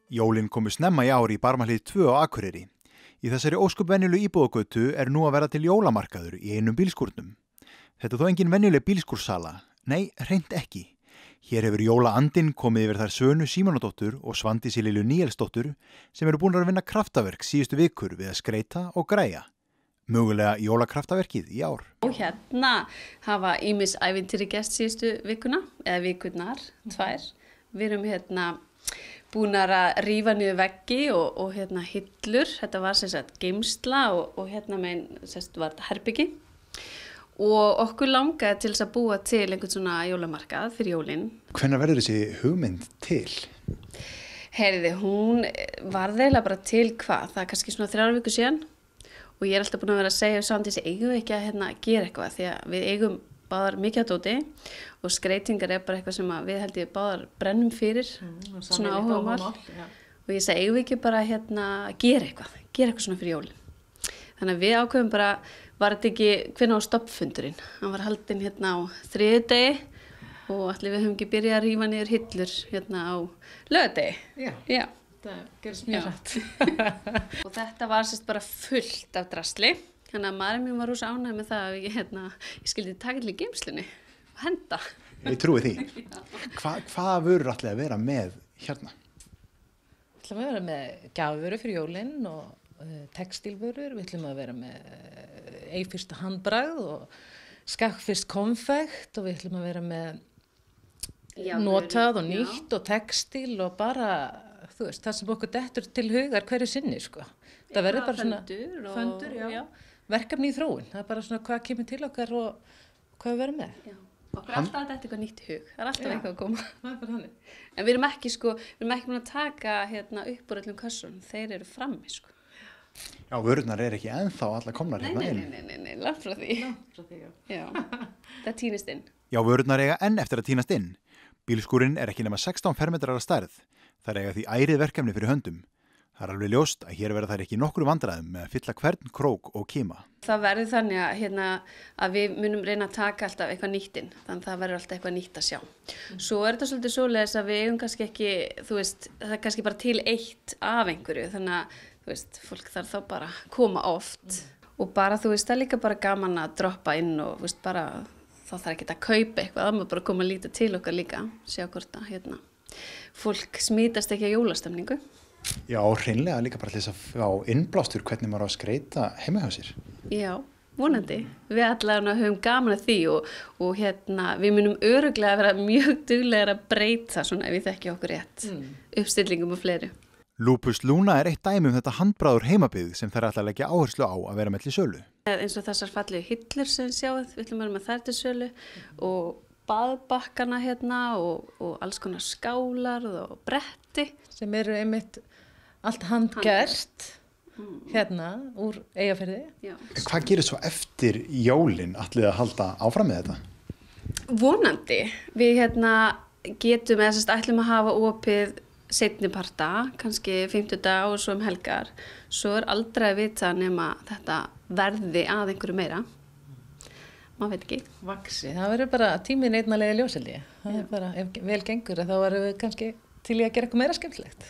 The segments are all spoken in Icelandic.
Jólin komu snemma í ár í Barmahlíð 2 á Akureyri. Í þessari ósköp venjulegu íbúðagötu nú að vera til jólamarkaður í einum bílskúrnum. Þetta er þó engin venjuleg bílskúrsala. Nei, hreint ekki. Hér hefur jólaandinn komið yfir þær Sönu Símonardóttur og Svandísi Lilju Níelsdóttur sem eru búin að vinna kraftaverk síðustu vikur við að skreita og græja. Mögulega jólakraftaverkið í ár. Og hérna hafa ýmis ævintýri gerst síðustu vikuna, eða vikurnar, 2. Við erum búin að rífa niður veggi og hillur. Þetta var sem sagt geymsla og megin var þetta herbyggi. Og okkur langaði til þess að búa til einhvern svona jólamarkað fyrir jólin. Hvenær verður þessi hugmynd til? Heyrði, hún var eiginlega bara til hvað? Það er kannski svona 3 vikur síðan. Og ég er alltaf búin að vera að segja samtíðis eigum við ekki að gera eitthvað því að við eigum báðar mikið að dóti og skreitingar er bara eitthvað sem við held ég báðar brennum fyrir svona áhugamál og ég segi eigum við ekki bara að gera eitthvað svona fyrir jólin. Þannig að við ákveðum bara, var þetta ekki hvenær á stoppfundurinn, hann var haldinn á 3. og allir við höfum ekki byrjað að rífa niður hillur á laugardegi. Já. Það gerist mjög rætt. Og þetta var bara fullt af drasli. Þannig að maðurinn mín var rosa ánægð með það að ég skildi taka til í geymslunni og henda. Ég trúi því. Hvaða vörur ætlaði að vera með hérna? Við ætlum að vera með gjafavörur fyrir jólin og textílvörur. Við ætlum að vera með eifyrst handbragð og skakkfyrst konfekt og við ætlum að vera með notað og nýtt og textíl og bara það sem okkur dettur til hugar hverju sinni það verður bara svona föndur, verkefni í þróun, það er bara svona hvað kemur til okkar og hvað við verðum með. Okkur er alltaf þetta eitthvað nýtt í hug, það er alltaf eitthvað að koma. Það er bara þannig. En við erum ekki búin að taka upp úr öllum kössunum, þeir eru frammi Já, vörurnar er ekki ennþá allar komnar inn. Nei, langt frá því. Já, það tínist inn. Já, vörurnar eiga enn eftir að tínast inn. Bílskúrinn er ekki nema 16 fermetrar að stærð. Það eiga því ærið verkefni fyrir höndum. Það er alveg ljóst að hér verða þær ekki nokkru vandræðum með að fylla hvern krók og kima. Það verður þannig að við munum reyna að taka alltaf eitthvað nýtt inn. Þannig að það verður alltaf eitthvað nýtt að sjá. Svo er þetta svolítið svoleiðis að við eigum kannski ekki, það er kannski bara til eitt af einhverju. Þannig að, fólk þarf þá bara að koma oft. Og bara, það er líka bara gaman að droppa inn og, bara, þá þarf ekki að kaupa eitthvað. Það má bara koma að líta til okkar líka, sjá hvort að, fólk smítast ekki að jólastemningu. Já, hreinlega líka bara til þess að fá innblástur hvernig maður á að skreita heima hjá sér. Já, vonandi. Við allavega höfum gaman að því og við munum örugglega vera mjög duglegar að breyta svona ef við þekki okkur rétt. Uppstillingum og fleiri. Lupus Luna er eitt dæmi þetta handbragður heimabið sem þær ætla að leggja áherslu á að vera með til sölu. Eins og þessar fallegu hillur sem sjáum, við ætlum að vera með þær til sölu og baðbakkana og alls konar skálar og bretti. Sem eru einmitt allt handgert úr Eyjafirði. Hvað gerir svo eftir jólin ætlið að halda áfram með þetta? Vonandi. Við getum ætlum að hafa opið seinniparta, kannski 50 og svo helgar. Svo er aldrei að vita nema þetta verði að einhverju meira. Maður veit ekki. Vaxi, það verður bara tíminn einnalegi ljóseldi. Það er bara, ef vel gengur, þá verður við kannski til í að gera eitthvað meira skemmtilegt.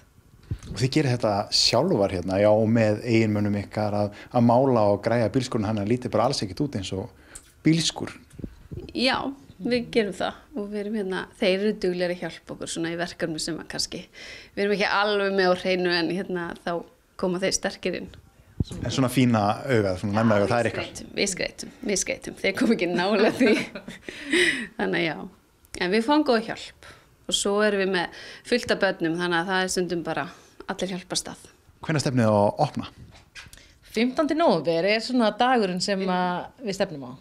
Og þið gerir þetta sjálfar já, með eiginmönnum ykkar að mála og græja bílskúrinn, hann lítið bara alls ekkert út eins og bílskúr. Já, við gerum það og við erum þeir eru duglegir að hjálpa okkur svona í verkefni sem að kannski, við erum ekki alveg með á hreinu en þá koma þeir sterkir inn. En svona fína augað, svona næmna augað, það er ykkar? Við skreitum, þeir kom ekki nálega því. Þannig já, en við fáum góð hjálp og svo erum við með fullt af börnum þannig að það er stundum bara allir hjálpast að. Hvenær stefnið að opna? 15. nóvember er svona dagurinn sem við stefnum á.